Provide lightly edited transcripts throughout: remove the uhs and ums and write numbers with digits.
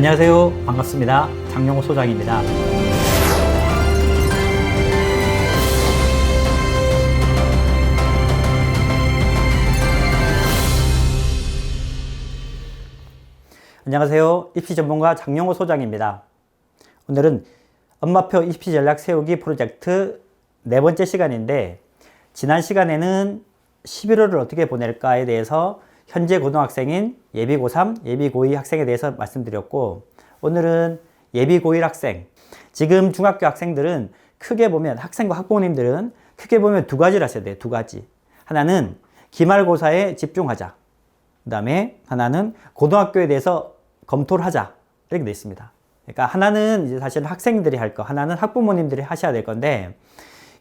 안녕하세요. 반갑습니다. 장영호 소장입니다. 안녕하세요. 입시 전문가 장영호 소장입니다. 오늘은 엄마표 입시 전략 세우기 프로젝트 네 번째 시간인데, 지난 시간에는 11월을 어떻게 보낼까에 대해서 현재 고등학생인 예비 고3, 예비 고2 학생에 대해서 말씀드렸고, 오늘은 예비 고1 학생, 지금 중학교 학생들은 크게 보면, 학생과 학부모님들은 크게 보면 두 가지를 하셔야 돼요. 두 가지. 하나는 기말고사에 집중하자. 그 다음에 하나는 고등학교에 대해서 검토를 하자. 이렇게 되어 있습니다. 그러니까 하나는 이제 사실 학생들이 할 거, 하나는 학부모님들이 하셔야 될 건데,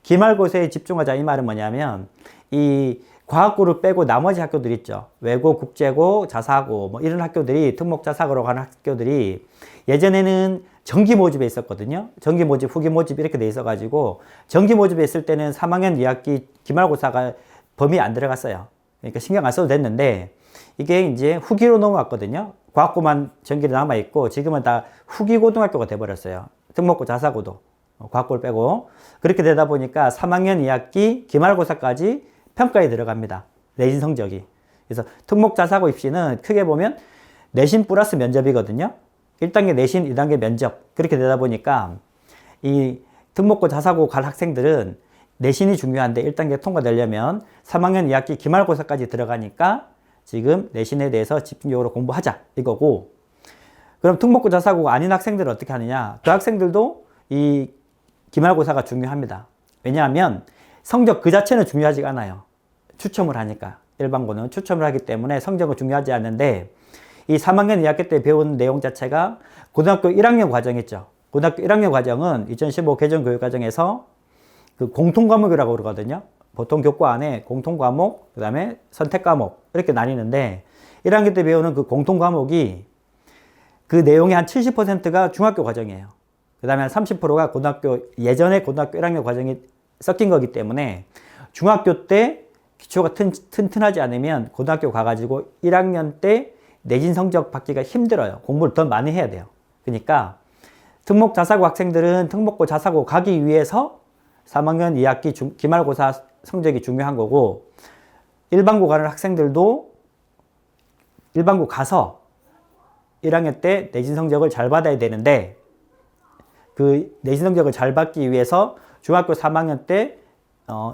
기말고사에 집중하자 이 말은 뭐냐면, 이 과학고를 빼고 나머지 학교들 있죠. 외고, 국제고, 자사고 뭐 이런 학교들이, 특목자사고로 가는 학교들이 예전에는 정기 모집에 있었거든요. 정기 모집, 후기 모집 이렇게 돼 있어가지고, 정기 모집에 있을 때는 3학년 2학기 기말고사가 범위 안 들어갔어요. 그러니까 신경 안 써도 됐는데, 이게 이제 후기로 넘어왔거든요. 과학고만 정기로 남아있고, 지금은 다 후기 고등학교가 돼버렸어요. 특목고, 자사고도. 과학고를 빼고. 그렇게 되다 보니까 3학년 2학기 기말고사까지 평가에 들어갑니다. 내신 성적이. 그래서 특목 자사고 입시는 크게 보면 내신 플러스 면접이거든요. 1단계 내신, 2단계 면접. 그렇게 되다 보니까 이 특목고 자사고 갈 학생들은 내신이 중요한데 1단계 통과되려면 3학년 2학기 기말고사까지 들어가니까 지금 내신에 대해서 집중적으로 공부하자 이거고, 그럼 특목고 자사고가 아닌 학생들은 어떻게 하느냐? 그 학생들도 이 기말고사가 중요합니다. 왜냐하면 성적 그 자체는 중요하지 않아요. 추첨을 하니까. 일반고는 추첨을 하기 때문에 성적은 중요하지 않는데, 이 3학년 2학기 때 배운 내용 자체가 고등학교 1학년 과정 있죠. 고등학교 1학년 과정은 2015 개정교육과정에서 그 공통과목이라고 그러거든요. 보통 교과 안에 공통과목, 그 다음에 선택과목 이렇게 나뉘는데, 1학기 때 배우는 그 공통과목이 그 내용의 한 70%가 중학교 과정이에요. 그 다음에 한 30%가 고등학교, 예전에 고등학교 1학년 과정이 섞인 거기 때문에 중학교 때 기초가 튼튼하지 않으면 고등학교 가가지고 1학년 때 내신 성적 받기가 힘들어요. 공부를 더 많이 해야 돼요. 그러니까 특목 자사고 학생들은 특목고 자사고 가기 위해서 3학년 2학기 기말고사 성적이 중요한 거고, 일반고 가는 학생들도 일반고 가서 1학년 때 내신 성적을 잘 받아야 되는데, 그 내신 성적을 잘 받기 위해서 중학교 3학년 때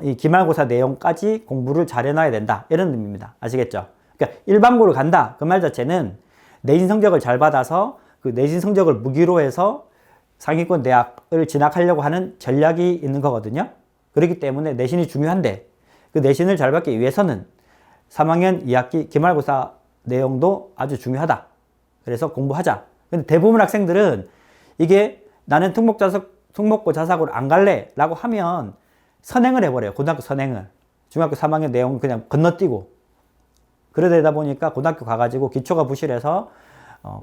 이 기말고사 내용까지 공부를 잘 해놔야 된다. 이런 의미입니다. 아시겠죠? 그러니까 일반고를 간다. 그 말 자체는 내신 성적을 잘 받아서 그 내신 성적을 무기로 해서 상위권 대학을 진학하려고 하는 전략이 있는 거거든요. 그렇기 때문에 내신이 중요한데, 그 내신을 잘 받기 위해서는 3학년 2학기 기말고사 내용도 아주 중요하다. 그래서 공부하자. 근데 대부분 학생들은 이게 나는 특목고 자사고를 안 갈래 라고 하면 선행을 해버려요. 고등학교 선행을. 중학교 3학년 내용 그냥 건너뛰고. 그러다 보니까 고등학교 가가지고 기초가 부실해서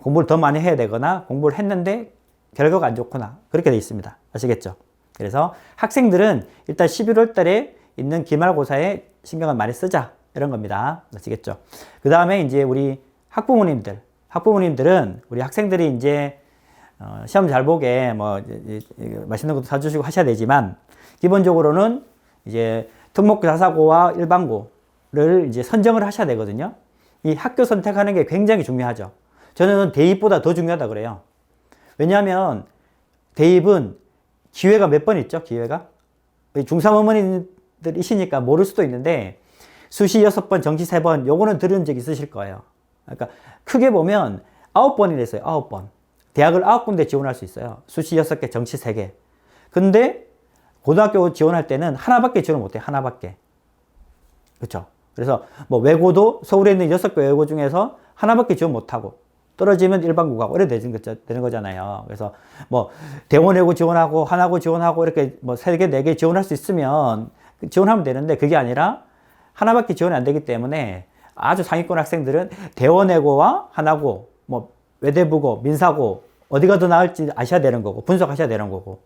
공부를 더 많이 해야 되거나, 공부를 했는데 결과가 안 좋거나 그렇게 돼 있습니다. 아시겠죠? 그래서 학생들은 일단 11월 달에 있는 기말고사에 신경을 많이 쓰자. 이런 겁니다. 아시겠죠? 그 다음에 이제 우리 학부모님들은 우리 학생들이 이제 시험 잘 보게 뭐 맛있는 것도 사주시고 하셔야 되지만, 기본적으로는 이제 특목고 자사고와 일반고를 이제 선정을 하셔야 되거든요. 이 학교 선택하는 게 굉장히 중요하죠. 저는 대입보다 더 중요하다 그래요. 왜냐하면 대입은 기회가 몇 번 있죠, 기회가? 중3 어머니들이시니까 모를 수도 있는데, 수시 6번, 정시 3번, 요거는 들은 적 있으실 거예요. 그러니까 크게 보면 9번이랬어요, 9번. 대학을 9군데 지원할 수 있어요. 수시 6개, 정시 3개. 근데 고등학교 지원할 때는 하나밖에 지원 못 해요. 하나밖에. 그렇죠? 그래서 뭐 외고도 서울에 있는 6개 외고 중에서 하나밖에 지원 못 하고, 떨어지면 일반고 가고 이래 되는 거잖아요. 그래서 뭐 대원외고 지원하고 하나고 지원하고 이렇게 뭐 3개, 4개 지원할 수 있으면 지원하면 되는데, 그게 아니라 하나밖에 지원이 안 되기 때문에 아주 상위권 학생들은 대원외고와 하나고, 뭐 외대부고, 민사고 어디가 더 나을지 아셔야 되는 거고, 분석하셔야 되는 거고,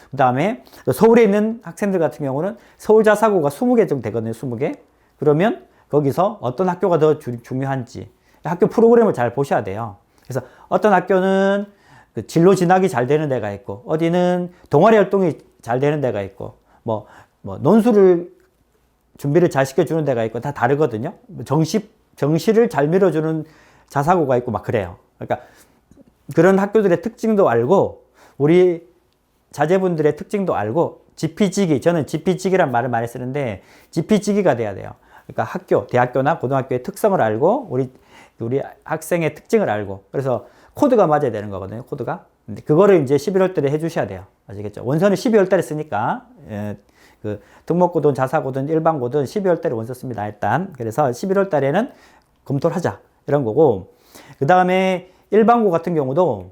그 다음에 서울에 있는 학생들 같은 경우는 서울 자사고가 20개 정도 되거든요. 20개. 그러면 거기서 어떤 학교가 더 중요한지 학교 프로그램을 잘 보셔야 돼요. 그래서 어떤 학교는 그 진로 진학이 잘 되는 데가 있고, 어디는 동아리 활동이 잘 되는 데가 있고, 뭐 논술을 준비를 잘 시켜주는 데가 있고, 다 다르거든요. 정시를 잘 밀어주는 자사고가 있고 막 그래요. 그러니까 그런 학교들의 특징도 알고, 우리 자제분들의 특징도 알고, 지피지기, 저는 지피지기란 말을 많이 쓰는데, 지피지기가 돼야 돼요. 그러니까 대학교나 고등학교의 특성을 알고, 우리 학생의 특징을 알고, 그래서 코드가 맞아야 되는 거거든요, 코드가. 근데 그거를 이제 11월 달에 해주셔야 돼요. 아시겠죠? 원서는 12월 달에 쓰니까, 그 특목고든 자사고든 일반고든 12월 달에 원서 씁니다, 일단. 그래서 11월 달에는 검토를 하자, 이런 거고. 그 다음에 일반고 같은 경우도,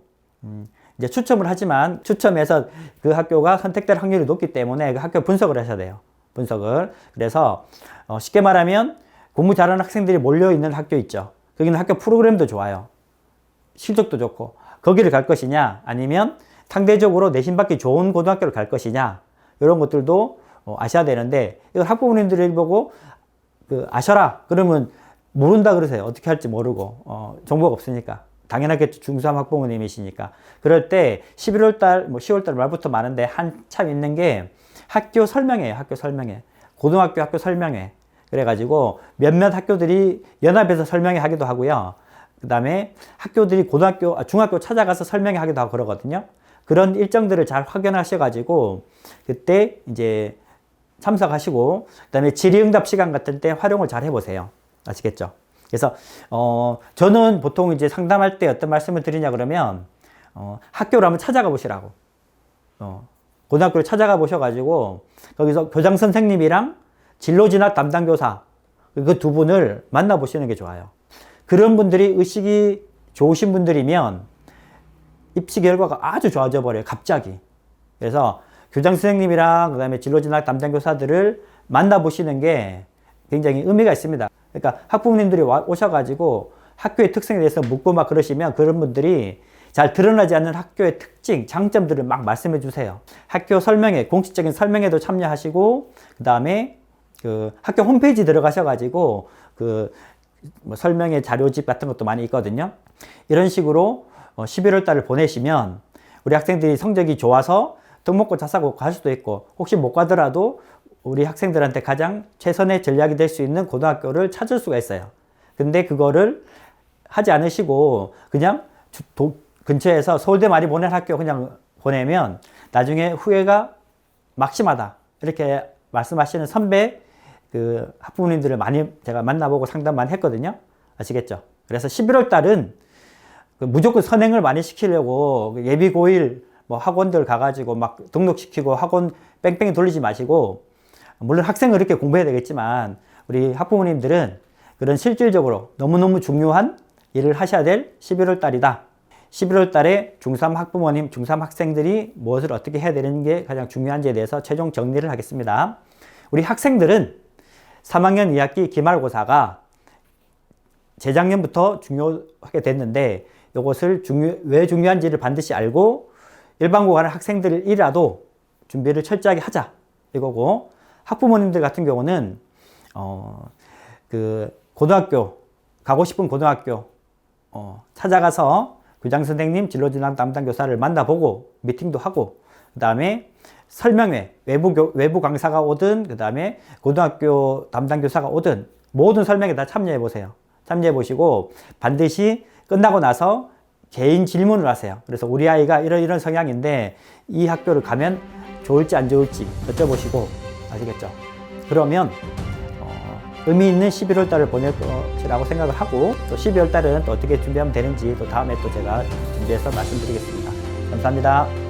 이제 추첨을 하지만 추첨해서 그 학교가 선택될 확률이 높기 때문에 그 학교 분석을 하셔야 돼요. 분석을. 그래서 쉽게 말하면 공부 잘하는 학생들이 몰려있는 학교 있죠. 거기는 학교 프로그램도 좋아요. 실적도 좋고. 거기를 갈 것이냐, 아니면 상대적으로 내신 받기 좋은 고등학교를 갈 것이냐, 이런 것들도 아셔야 되는데, 이걸 학부모님들이 보고 아셔라 그러면 모른다 그러세요. 어떻게 할지 모르고 정보가 없으니까. 당연하게 중3 학부모님이시니까. 그럴 때 11월 달, 10월 달 말부터 많은데 한참 있는 게 학교 설명회예요. 학교 설명회. 고등학교 학교 설명회. 그래가지고 몇몇 학교들이 연합에서 설명회 하기도 하고요. 그 다음에 학교들이 중학교 찾아가서 설명회 하기도 하고 그러거든요. 그런 일정들을 잘 확인하셔가지고 그때 이제 참석하시고, 그 다음에 질의응답 시간 같은 때 활용을 잘 해보세요. 아시겠죠? 그래서 저는 보통 이제 상담할 때 어떤 말씀을 드리냐 그러면 학교를 한번 찾아가 보시라고. 고등학교를 찾아가 보셔가지고 거기서 교장 선생님이랑 진로진학 담당 교사 그 두 분을 만나 보시는 게 좋아요. 그런 분들이 의식이 좋으신 분들이면 입시 결과가 아주 좋아져 버려요, 갑자기. 그래서 교장 선생님이랑 그다음에 진로진학 담당 교사들을 만나 보시는 게 굉장히 의미가 있습니다. 그러니까 학부모님들이 오셔가지고 학교의 특성에 대해서 묻고 막 그러시면 그런 분들이 잘 드러나지 않는 학교의 특징, 장점들을 막 말씀해 주세요. 학교 설명회, 공식적인 설명회도 참여하시고, 그 다음에 그 학교 홈페이지 들어가셔가지고 설명회 자료집 같은 것도 많이 있거든요. 이런 식으로 11월 달을 보내시면 우리 학생들이 성적이 좋아서 특목고 자사고 갈 수도 있고, 혹시 못 가더라도 우리 학생들한테 가장 최선의 전략이 될 수 있는 고등학교를 찾을 수가 있어요. 근데 그거를 하지 않으시고 그냥 근처에서 서울대 많이 보낸 학교 그냥 보내면 나중에 후회가 막심하다, 이렇게 말씀하시는 선배 학부모님들을 많이 제가 만나보고 상담 많이 했거든요. 아시겠죠? 그래서 11월 달은 무조건 선행을 많이 시키려고 예비고일 학원들 가가지고 막 등록시키고 학원 뺑뺑이 돌리지 마시고, 물론 학생은 그렇게 공부해야 되겠지만 우리 학부모님들은 그런 실질적으로 너무너무 중요한 일을 하셔야 될 11월 달이다. 11월 달에 중3 학부모님, 중3 학생들이 무엇을 어떻게 해야 되는 게 가장 중요한지에 대해서 최종 정리를 하겠습니다. 우리 학생들은 3학년 2학기 기말고사가 재작년부터 중요하게 됐는데, 이것을 왜 중요한지를 반드시 알고 일반고 가는 학생들이라도 준비를 철저하게 하자, 이거고, 학부모님들 같은 경우는 고등학교 가고 싶은 고등학교 찾아가서 교장 선생님, 진로진학 담당 교사를 만나보고 미팅도 하고, 그 다음에 설명회, 외부 강사가 오든 그 다음에 고등학교 담당 교사가 오든 모든 설명에 다 참여해 보세요. 참여해 보시고 반드시 끝나고 나서 개인 질문을 하세요. 그래서 우리 아이가 이런 성향인데 이 학교를 가면 좋을지 안 좋을지 여쭤보시고, 아시겠죠? 그러면 의미 있는 11월 달을 보낼 것이라고 생각을 하고, 또 12월 달은 또 어떻게 준비하면 되는지 또 다음에 또 제가 준비해서 말씀드리겠습니다. 감사합니다.